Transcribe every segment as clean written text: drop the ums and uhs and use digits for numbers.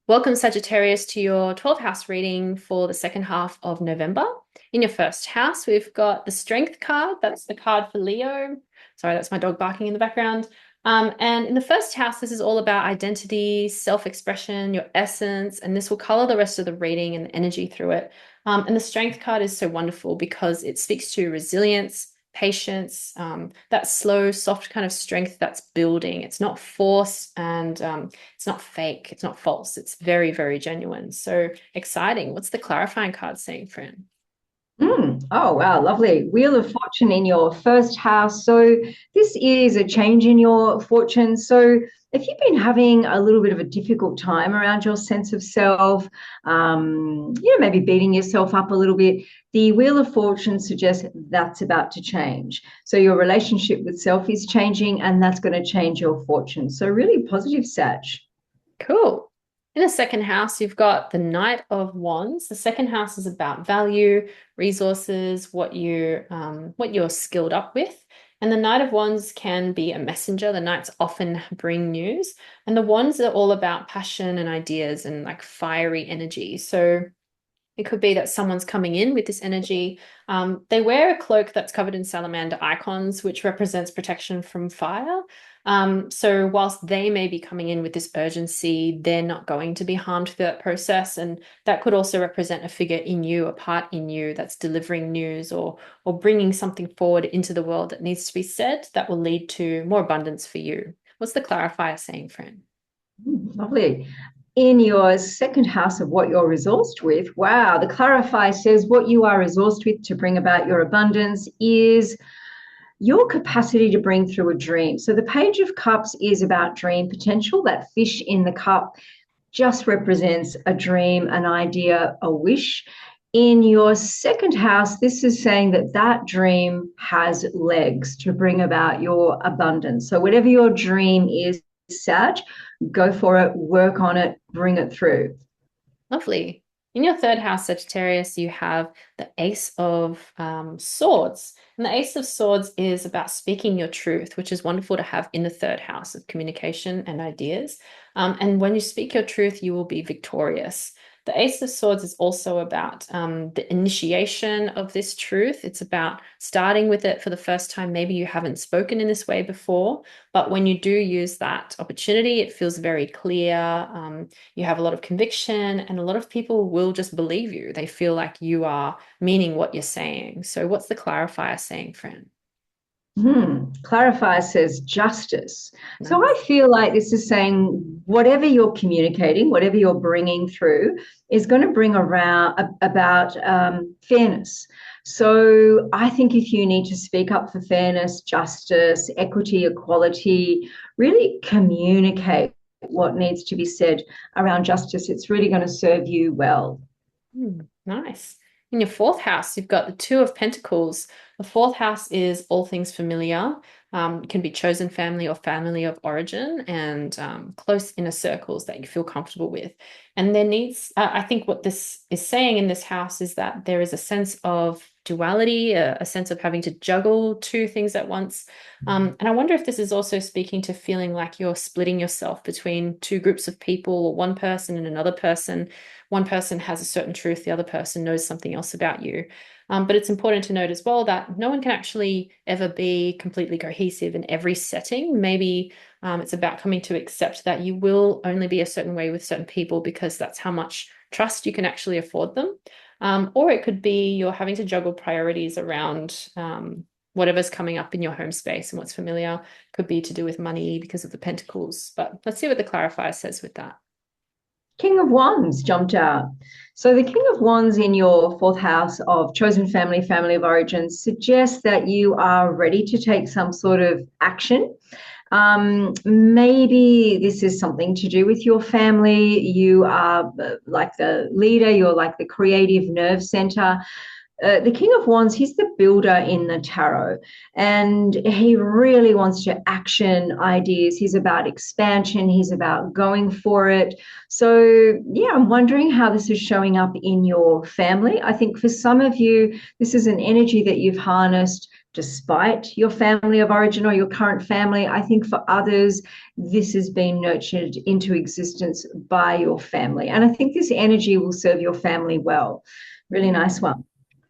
Welcome, Sagittarius, to your 12th house reading for the second half of November. In your first house, we've got the Strength card. That's the card for Leo. Sorry, that's my dog barking in the background. And in the first house, this is all about identity, self-expression, your essence, and this will color the rest of the reading and the energy through it. And the Strength card is so wonderful because it speaks to resilience, patience, that slow, soft kind of strength that's building. It's not force and it's not fake. It's not false. It's very, very genuine. So exciting. What's the clarifying card saying, friend? Oh, wow, lovely. Wheel of Fortune in your first house. So, this is a change in your fortune. So, if you've been having a little bit of a difficult time around your sense of self, maybe beating yourself up a little bit, the Wheel of Fortune suggests that's about to change. So, your relationship with self is changing, and that's going to change your fortune. So, really positive, Sag. Cool. In the second house, you've got the Knight of Wands. The second house is about value, resources, what you're skilled up with. And the Knight of Wands can be a messenger. The Knights often bring news. And the Wands are all about passion and ideas and like fiery energy. So it could be that someone's coming in with this energy. They wear a cloak that's covered in salamander icons, which represents protection from fire. So whilst they may be coming in with this urgency, they're not going to be harmed through that process. And that could also represent a figure in you, a part in you that's delivering news or bringing something forward into the world that needs to be said that will lead to more abundance for you. What's the clarifier saying, friend? Lovely. In your second house of what you're resourced with, wow, the clarifier says what you are resourced with to bring about your abundance is your capacity to bring through a dream. So the Page of Cups is about dream potential. That fish in the cup just represents a dream, an idea, a wish. In your second house, this is saying that that dream has legs to bring about your abundance. So whatever your dream is, Sag, go for it, work on it, bring it through. Lovely. In your third house, Sagittarius, you have the Ace of Swords. And the Ace of Swords is about speaking your truth, which is wonderful to have in the third house of communication and ideas. And when you speak your truth, you will be victorious. The Ace of Swords is also about the initiation of this truth. It's about starting with it for the first time. Maybe you haven't spoken in this way before, but when you do use that opportunity, it feels very clear. You have a lot of conviction, and a lot of people will just believe you. They feel like you are meaning what you're saying. So, what's the clarifier saying, friend? Clarifier says justice. So Nice. I feel like this is saying whatever you're communicating, whatever you're bringing through, is going to bring around about fairness. So I think if you need to speak up for fairness, justice, equity, equality, really communicate what needs to be said around justice, it's really going to serve you well. Nice. In your fourth house, you've got the Two of Pentacles. The fourth house is all things familiar. It can be chosen family or family of origin and close inner circles that you feel comfortable with. And there needs, I think what this is saying in this house is that there is a sense of duality, a sense of having to juggle two things at once. And I wonder if this is also speaking to feeling like you're splitting yourself between two groups of people or one person and another person. One person has a certain truth, the other person knows something else about you. But it's important to note as well that no one can actually ever be completely cohesive in every setting. Maybe it's about coming to accept that you will only be a certain way with certain people because that's how much trust you can actually afford them. Or it could be you're having to juggle priorities around whatever's coming up in your home space and what's familiar. Could be to do with money because of the pentacles. But let's see what the clarifier says with that. King of Wands jumped out. So the King of Wands in your fourth house of chosen family, family of origin suggests that you are ready to take some sort of action. Maybe this is something to do with your family. You are like the leader, you're like the creative nerve center. The King of Wands, he's the builder in the tarot, and he really wants to action ideas. He's about expansion, he's about going for it. So, yeah, I'm wondering how this is showing up in your family. I think for some of you, this is an energy that you've harnessed despite your family of origin or your current family. I think for others, this has been nurtured into existence by your family. And I think this energy will serve your family well. Really Mm. nice one.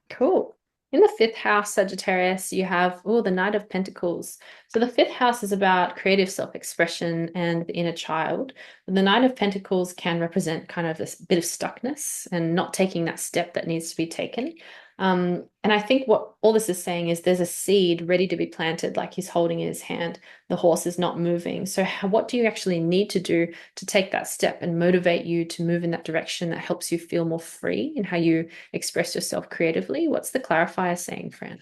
Cool. In the fifth house, Sagittarius, you have, oh, the Knight of Pentacles. So the fifth house is about creative self-expression and the inner child. The Knight of Pentacles can represent kind of this bit of stuckness and not taking that step that needs to be taken. And I think what all this is saying is there's a seed ready to be planted, like he's holding in his hand. The horse is not moving. So what do you actually need to do to take that step and motivate you to move in that direction that helps you feel more free in how you express yourself creatively? What's the clarifier saying, Fran?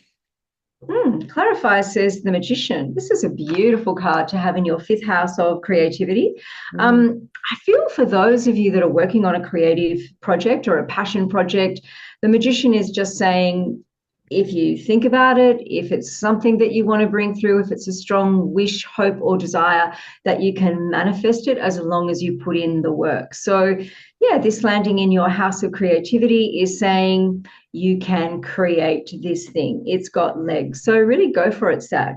Clarifier says the Magician. This is a beautiful card to have in your fifth house of creativity. Mm, I feel for those of you that are working on a creative project or a passion project, the Magician is just saying, if you think about it, if it's something that you want to bring through, if it's a strong wish, hope, or desire, that you can manifest it as long as you put in the work. So, yeah, this landing in your house of creativity is saying you can create this thing. It's got legs. So, really go for it, Sag.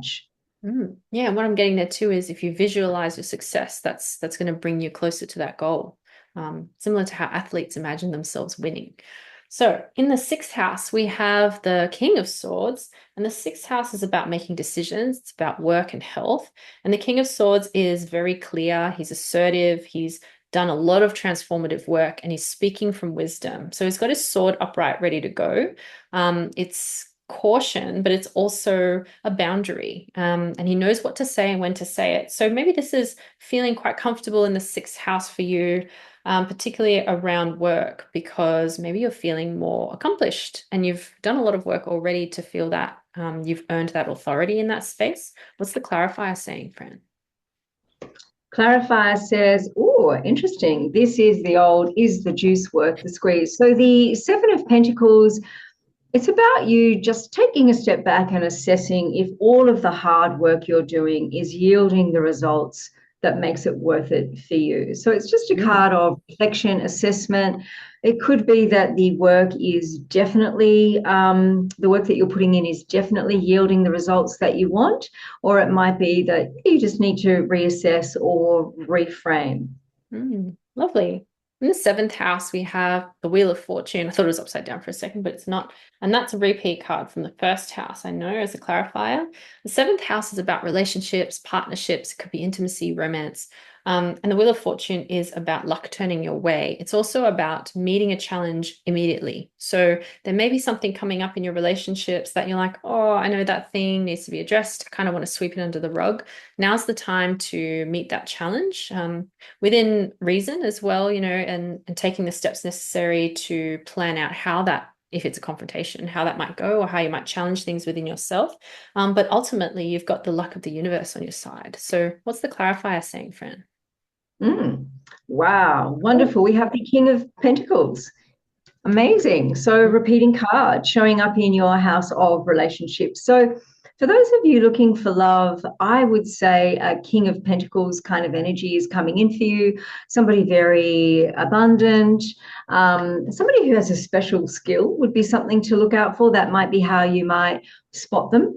Yeah, and what I'm getting there too is if you visualize your success, that's going to bring you closer to that goal. Similar to how athletes imagine themselves winning. So in the sixth house, we have the King of Swords, and the sixth house is about making decisions. It's about work and health. And the King of Swords is very clear. He's assertive. He's done a lot of transformative work, and he's speaking from wisdom. So he's got his sword upright, ready to go. It's caution, but it's also a boundary. And he knows what to say and when to say it. So maybe this is feeling quite comfortable in the sixth house for you, particularly around work, because maybe you're feeling more accomplished and you've done a lot of work already to feel that you've earned that authority in that space. What's the clarifier saying, Fran? Clarifier says, oh, interesting. This is the old, is the juice worth the squeeze? So the Seven of Pentacles, it's about you just taking a step back and assessing if all of the hard work you're doing is yielding the results that makes it worth it for you. So it's just a Mm. card of reflection, assessment. It could be that the work is definitely, the work that you're putting in is definitely yielding the results that you want, or it might be that you just need to reassess or reframe. Lovely. In the seventh house, we have the Wheel of Fortune. I thought it was upside down for a second, but it's not. And that's a repeat card from the first house, I know, as a clarifier. The seventh house is about relationships, partnerships. It could be intimacy, romance. And the Wheel of Fortune is about luck turning your way. It's also about meeting a challenge immediately. So there may be something coming up in your relationships that you're like, oh, I know that thing needs to be addressed. I kind of want to sweep it under the rug. Now's the time to meet that challenge. Within reason as well, and taking the steps necessary to plan out how that, if it's a confrontation, how that might go or how you might challenge things within yourself. But ultimately, you've got the luck of the universe on your side. So what's the clarifier saying, Fran? Mm. Wow, Oh. wonderful. We have the King of Pentacles. Amazing. So, repeating card showing up in your house of relationships. So, for those of you looking for love, I would say a King of Pentacles kind of energy is coming in for you. Somebody very abundant, somebody who has a special skill would be something to look out for. That might be how you might spot them.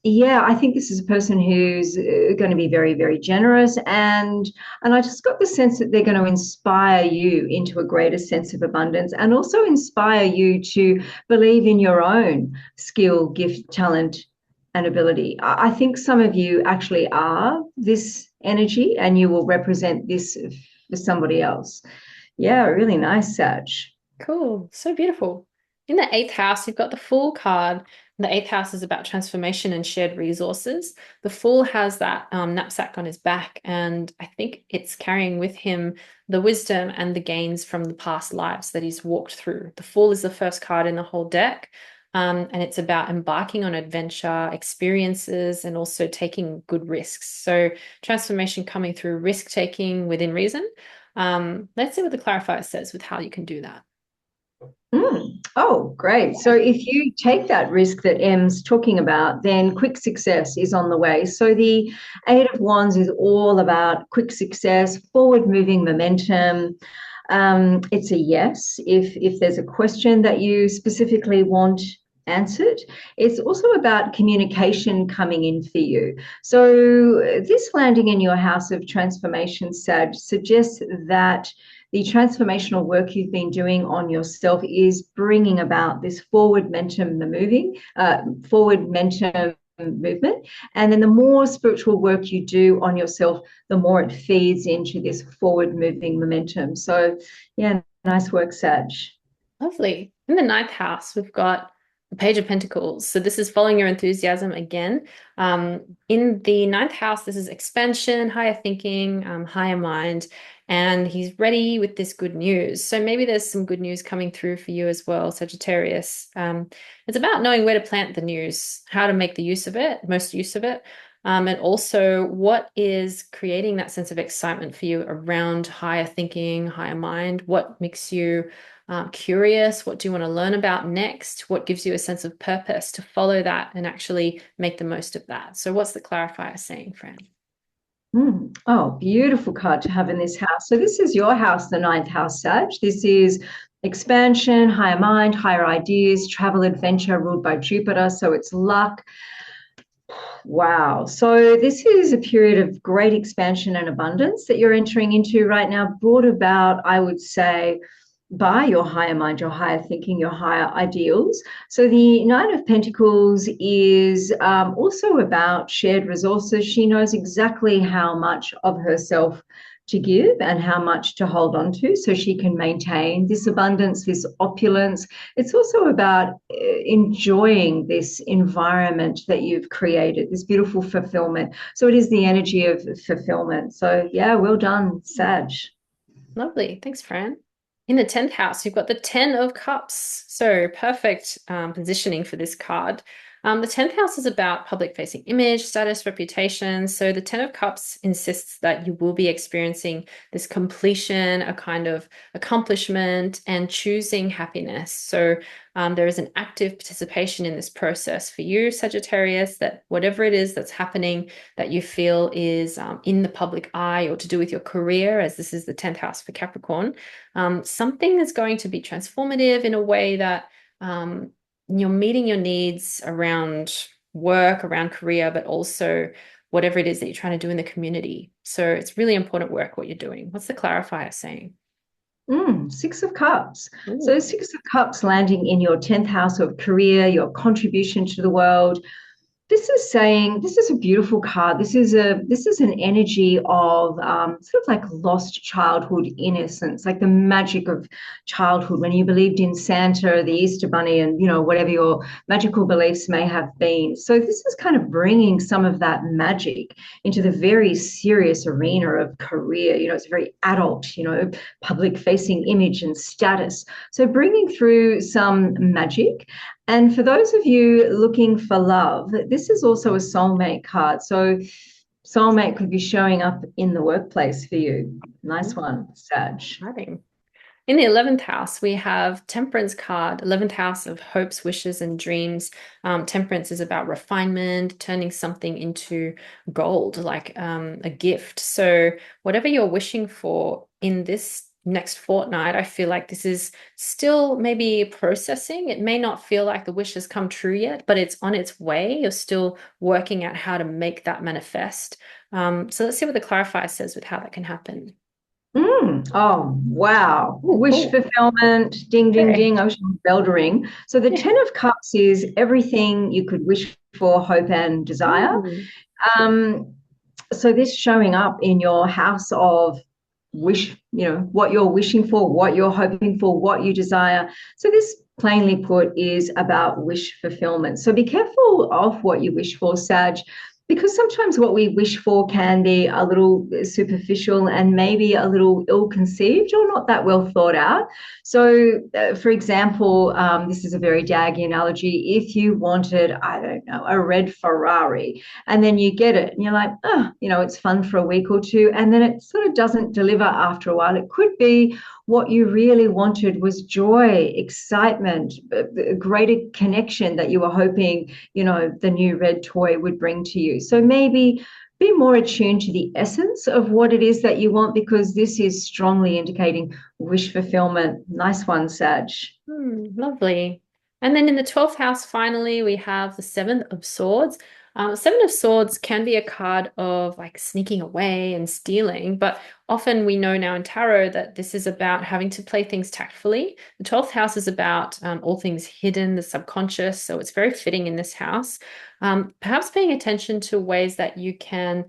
Yeah, I think this is a person who's going to be very, very generous, and I just got the sense that they're going to inspire you into a greater sense of abundance and also inspire you to believe in your own skill, gift, talent, and ability. I think some of you actually are this energy and you will represent this for somebody else. Yeah, really nice, Sag. Cool. So beautiful. In the eighth house, you've got the Fool card. The eighth house is about transformation and shared resources. The Fool has that knapsack on his back, and I think it's carrying with him the wisdom and the gains from the past lives that he's walked through. The Fool is the first card in the whole deck, and it's about embarking on adventure, experiences, and also taking good risks. So transformation coming through risk taking within reason. Let's see what the clarifier says with how you can do that. Oh, great. So if you take that risk that Em's talking about, then quick success is on the way. So the Eight of Wands is all about quick success, forward moving momentum. It's a yes. If there's a question that you specifically want answered. It's also about communication coming in for you. So, this landing in your house of transformation, Sag, suggests that the transformational work you've been doing on yourself is bringing about this forward momentum movement. And then the more spiritual work you do on yourself, the more it feeds into this forward moving momentum. So, yeah, nice work, Sag. Lovely. In the ninth house, we've got the Page of Pentacles. So this is following your enthusiasm again. In the ninth house, this is expansion, higher thinking, higher mind, and he's ready with this good news. So maybe there's some good news coming through for you as well, Sagittarius. It's about knowing where to plant the news, how to make the use of it, most use of it. And also what is creating that sense of excitement for you around higher thinking, higher mind? What makes you curious? What do you want to learn about next? What gives you a sense of purpose to follow that and actually make the most of that? So what's the clarifier saying, Fran? Oh, beautiful card to have in this house. So this is your house, the ninth house, Sag. This is expansion, higher mind, higher ideas, travel, adventure, ruled by Jupiter. So it's luck. Wow. So this is a period of great expansion and abundance that you're entering into right now, brought about, I would say, by your higher mind, your higher thinking, your higher ideals. So the Nine of Pentacles is also about shared resources. She knows exactly how much of herself to give and how much to hold on to so she can maintain this abundance, this opulence. It's also about enjoying this environment that you've created, this beautiful fulfillment. So it is the energy of fulfillment. So yeah, well done, Sag. Lovely. Thanks, Fran. In the 10th house, you've got the 10 of Cups. So perfect positioning for this card. The 10th house is about public facing image, status, reputation. So the 10 of Cups insists that you will be experiencing this completion, a kind of accomplishment, and choosing happiness. So there is an active participation in this process for you, Sagittarius, that whatever it is that's happening that you feel is in the public eye or to do with your career, as this is the 10th house for Capricorn, something is going to be transformative in a way that you're meeting your needs around work, around career, but also whatever it is that you're trying to do in the community. So it's really important work what you're doing. What's the clarifier saying? Six of Cups. So, Ooh. Six of Cups landing in your 10th house of career, your contribution to the world. This is saying this is a beautiful card. This is an energy of sort of like lost childhood innocence, like the magic of childhood when you believed in Santa, the Easter Bunny, and whatever your magical beliefs may have been. So this is kind of bringing some of that magic into the very serious arena of career. It's a very adult, public facing image and status. So bringing through some magic. And for those of you looking for love, this is also a soulmate card. So soulmate could be showing up in the workplace for you. Nice one, Sag. Exciting. In the 11th house, we have Temperance card, 11th house of hopes, wishes, and dreams. Temperance is about refinement, turning something into gold, like a gift. So whatever you're wishing for in this next fortnight, I feel like this is still maybe processing. It may not feel like the wish has come true yet, but it's on its way. You're still working out how to make that manifest. So let's see what the clarifier says with how that can happen. Oh, wow. Oh, Wish cool. fulfillment. Ding, ding, Okay. ding. I wish my bell to ring. So the Yeah. 10 of Cups is everything you could wish for, hope, and desire. Ooh. Um, so this showing up in your house of wish, what you're wishing for, what you're hoping for, what you desire. So this plainly put is about wish fulfillment. So be careful of what you wish for, Sag, because sometimes what we wish for can be a little superficial and maybe a little ill-conceived or not that well thought out. So, for example, this is a very daggy analogy. If you wanted, I don't know, a red Ferrari, and then you get it, and you're like, oh, it's fun for a week or two, and then it sort of doesn't deliver after a while. It could be what you really wanted was joy, excitement, a greater connection that you were hoping, the new red toy would bring to you. So maybe be more attuned to the essence of what it is that you want, because this is strongly indicating wish fulfillment. Nice one, Sag. Lovely. And then in the 12th house, finally, we have the Seven of Swords. Seven of Swords can be a card of like sneaking away and stealing, but often we know now in tarot that this is about having to play things tactfully. The 12th house is about all things hidden, the subconscious, so it's very fitting in this house. Perhaps paying attention to ways that you can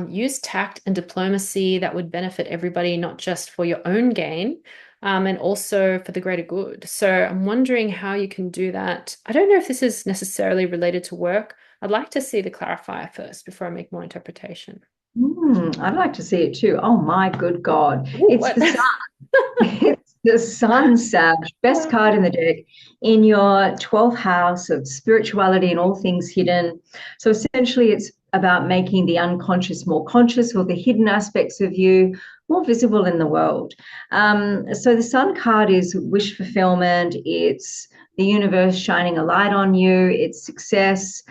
use tact and diplomacy that would benefit everybody, not just for your own gain, and also for the greater good. So I'm wondering how you can do that. I don't know if this is necessarily related to work. I'd like to see the clarifier first before I make more interpretation. I'd like to see it too. Oh my good God. Ooh, It's what? the It's the Sun, Sag, best card in the deck in your 12th house of spirituality and all things hidden. So essentially, it's about making the unconscious more conscious or the hidden aspects of you more visible in the world. So the Sun card is wish fulfillment, it's the universe shining a light on you, it's success.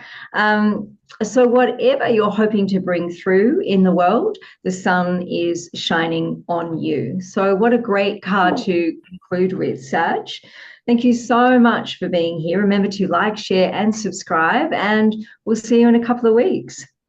So whatever you're hoping to bring through in the world, the sun is shining on you. So, what a great card to conclude with, Sag. Thank you so much for being here. Remember to like, share, and subscribe, and we'll see you in a couple of weeks.